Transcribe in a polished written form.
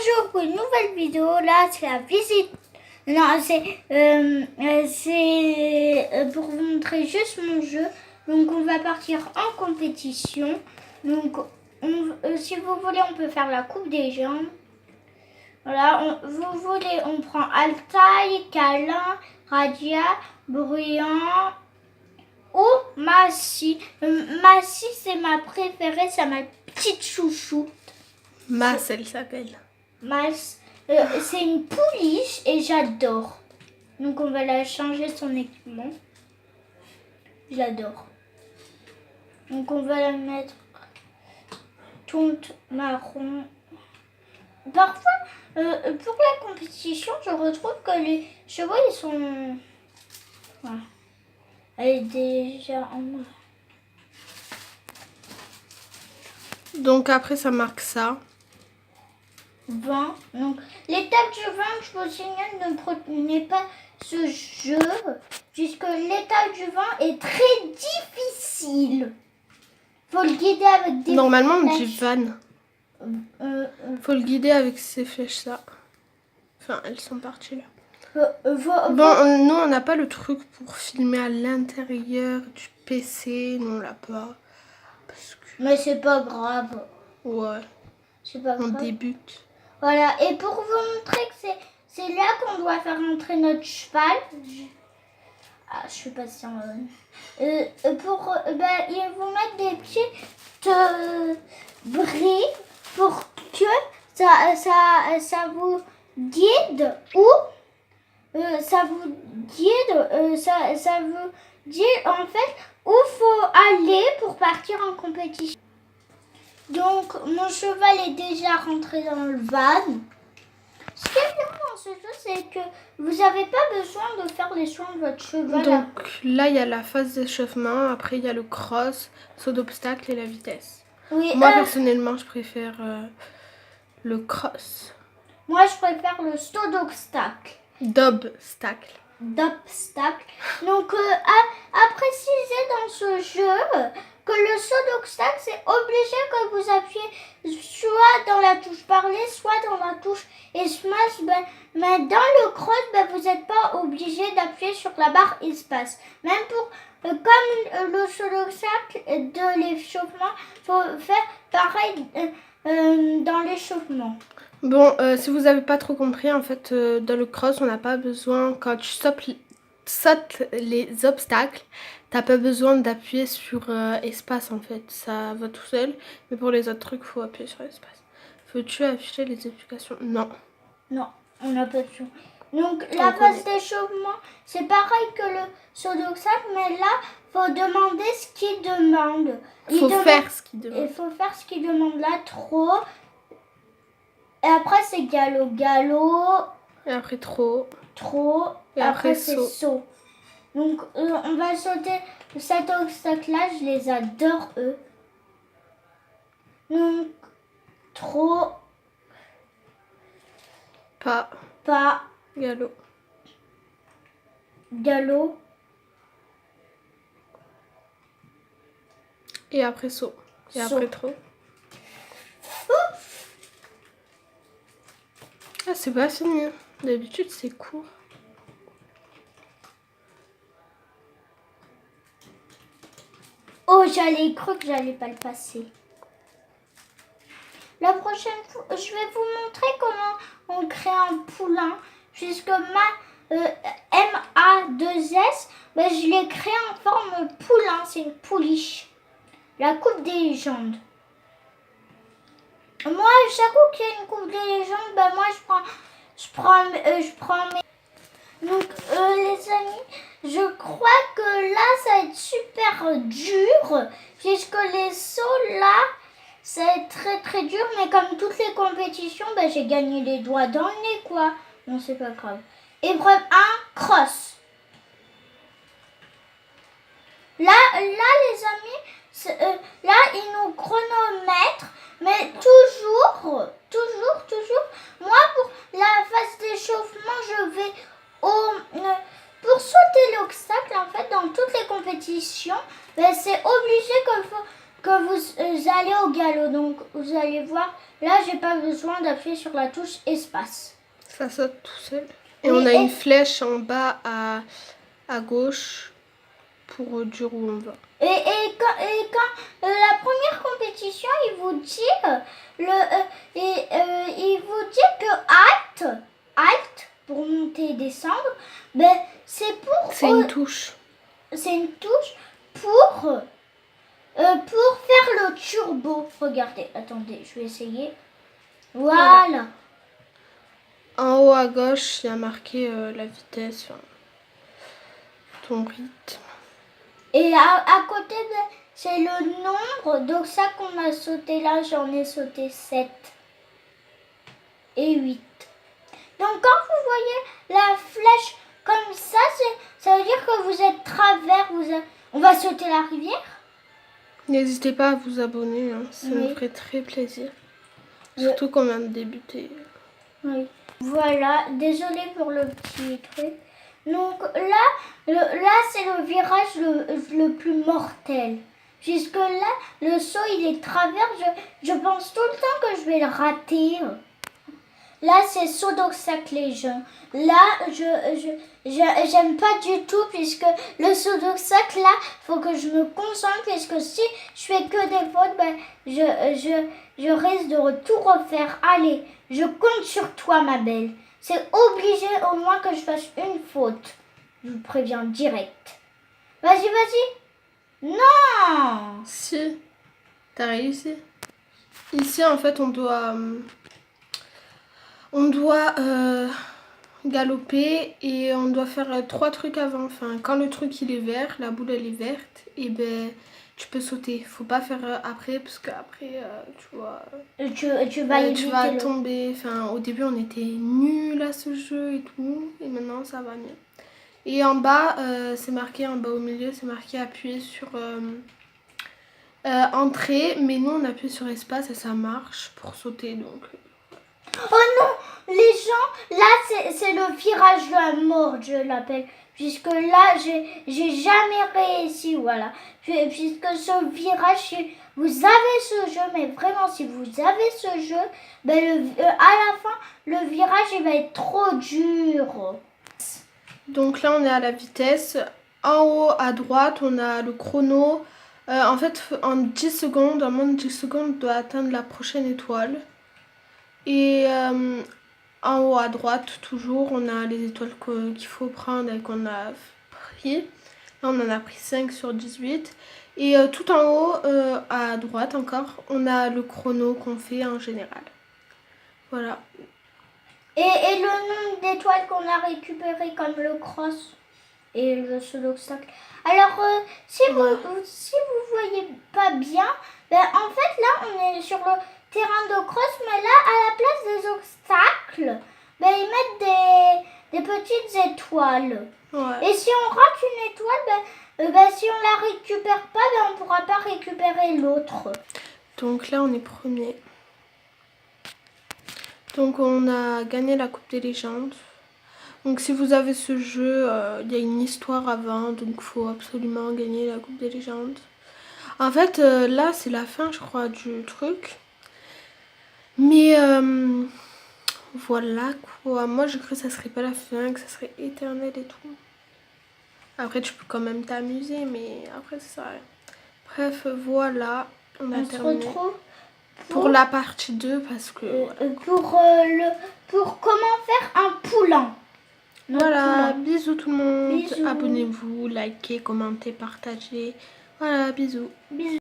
Bonjour pour une nouvelle vidéo. Là, c'est la visite. Non, c'est pour vous montrer juste mon jeu. Donc, on va partir en compétition. Donc, si vous voulez, on peut faire la coupe des jambes. Voilà, vous voulez, on prend Altaï, Câlin, Radia, Bruyant ou Massy. Massy, c'est ma préférée, c'est ma petite chouchoute. Mass, elle s'appelle. Mass, c'est une pouliche et j'adore. Donc on va la changer son équipement. J'adore. Donc on va la mettre tonte marron. Parfois, pour la compétition, je retrouve que les chevaux, ils sont... Voilà. Elle est déjà en moi. Donc après, ça marque ça. 20. Donc, l'étape du 20, je vous signale, ne prenez pas ce jeu, puisque l'étape du 20 est très difficile. Faut le guider avec des Normalement, on flèches. dit van. Faut le guider avec ces flèches-là. Enfin, elles sont parties là. Bon, nous, on n'a pas le truc pour filmer à l'intérieur du PC. Non, on l'a pas. Parce que... Mais c'est pas grave. Ouais, C'est pas on grave. débute. Voilà, et pour vous montrer que c'est là qu'on doit faire entrer notre cheval. Je sais pas si on... ils vous mettent des petites briques pour que ça vous guide ou ça vous dit en fait où faut aller pour partir en compétition. Donc mon cheval est déjà rentré dans le van. Ce qui est bien dans ce jeu, c'est que vous n'avez pas besoin de faire les soins de votre cheval. Donc là, il y a la phase d'échauffement. Après, il y a le cross, saut d'obstacle et la vitesse. Oui, Moi, personnellement, je préfère le cross. moi, je préfère le saut d'obstacle. D'obstacle. Donc, à préciser dans ce jeu que le saut d'obstacle, c'est obligé que vous appuyez soit dans la touche parler, soit dans la touche espace. Mais dans le cross, vous n'êtes pas obligé d'appuyer sur la barre espace. Même pour, comme le saut d'obstacle de l'échauffement, il faut faire pareil dans l'échauffement. Bon, si vous n'avez pas trop compris, en fait, dans le cross, on n'a pas besoin, quand tu sautes les obstacles, t'as pas besoin d'appuyer sur espace, en fait. Ça va tout seul. Mais pour les autres trucs, il faut appuyer sur espace. Veux-tu afficher les explications? Non. Non, on n'a pas de son. Donc, la phase d'échauffement, c'est pareil que le saut d'obstacle, mais là, faut demander ce qu'il demande. Il faut faire ce qu'il demande. Il faut faire ce qu'il demande là, trop. Et après, c'est galop. Et après, trop. Et après c'est saut. Donc, on va sauter cet obstacle-là. Je les adore, eux. Donc, trop. Pas. Galop. Et après, saut. Et Saut. après, trop. Ah, c'est pas fini. D'habitude, c'est court. Oh, j'allais cru que j'allais pas le passer. La prochaine fois, je vais vous montrer comment on crée un poulain. Puisque ma MA2S, je l'ai créé en forme poulain. C'est une pouliche. La coupe des légendes. Moi, chaque fois qu'il y a une coupe des légendes, moi je prends mes... Donc les amis, je crois que là ça va être super dur. Puisque les sauts là, ça va être très très dur. Mais comme toutes les compétitions, j'ai gagné les doigts dans le nez quoi. Non, c'est pas grave. Épreuve 1, cross. Là les amis, là ils nous chronomètrent. Mais toujours, moi pour la phase d'échauffement, je vais pour sauter l'obstacle, en fait, dans toutes les compétitions, c'est obligé que vous allez au galop. Donc, vous allez voir là, j'ai pas besoin d'appuyer sur la touche espace. Ça saute tout seul. Et Oui, on a et- une flèche en bas à gauche pour dire où on va. Et quand la première compétition, il vous dit il vous dit que halt pour monter et descendre, ben c'est pour C'est une touche. c'est une touche pour faire le turbo. Regardez, attendez, je vais essayer. Voilà. En haut à gauche, il y a marqué la vitesse, enfin, ton rythme. Et à côté, c'est le nombre. Donc ça qu'on a sauté là, j'en ai sauté 7 et 8. Donc quand vous voyez la flèche comme ça veut dire que vous êtes travers. On va sauter la rivière. N'hésitez pas à vous abonner, hein, ça Oui. me ferait très plaisir. Surtout qu'on vient de débuter. Oui. Voilà, désolée pour le petit truc. Donc là c'est le virage le plus mortel. Puisque là, le saut il est travers, je pense tout le temps que je vais le rater. Là c'est saut d'obstacle les gens. Là j'aime pas du tout puisque le saut d'obstacle là, faut que je me concentre puisque si je fais que des fautes, ben, je risque de tout refaire. Allez, je compte sur toi ma belle. C'est obligé au moins que je fasse une faute. Je vous préviens direct. Vas-y. Non. Si, t'as réussi. Ici, en fait, on doit galoper et on doit faire 3 trucs avant. Enfin, quand le truc il est vert, la boule elle est verte, et ben tu peux sauter. Faut pas faire après parce qu'après tu vois. Tu vas Tu vas tomber. Enfin, au début on était nuls à ce jeu et tout, et maintenant ça va mieux. Et en bas, c'est marqué en bas au milieu, c'est marqué appuyer sur entrée, mais nous on appuie sur espace et ça marche pour sauter donc. Oh non, les gens, là c'est le virage de la mort, je l'appelle. Puisque là, j'ai jamais réussi, voilà. Puisque ce virage, si vous avez ce jeu, mais vraiment, si vous avez ce jeu, ben à la fin, le virage, il va être trop dur. Donc là, on est à la vitesse. En haut, à droite, on a le chrono. En fait, en 10 secondes, en moins de 10 secondes, on doit atteindre la prochaine étoile. Et en haut à droite, toujours, on a les étoiles qu'il faut prendre et qu'on a pris. Là, on en a pris 5 sur 18. Et tout en haut, à droite encore, on a le chrono qu'on fait en général. Voilà. Et le nombre d'étoiles qu'on a récupéré comme le cross et le saut d'obstacle. Alors, si vous voyez pas bien, ben, en fait, là, on est sur le terrain de cross, mais là, à la place des obstacles, ben, ils mettent des petites étoiles. Ouais. Et si on rate une étoile, ben, si on la récupère pas, ben, on pourra pas récupérer l'autre. Donc là, on est premier. Donc on a gagné la Coupe des légendes. Donc si vous avez ce jeu, il y a une histoire avant, donc il faut absolument gagner la Coupe des légendes. En fait, là c'est la fin, je crois, du truc. Mais voilà quoi. Moi j'ai cru que ça serait pas la fin, que ça serait éternel et tout. Après tu peux quand même t'amuser, mais après ça sert à rien. Bref, voilà, on a terminé. Se retrouve pour la partie 2 parce que pour comment faire un poulain. Voilà, bisous tout le monde. Bisous. Abonnez-vous, likez, commentez, partagez. Voilà, bisous. Bisous.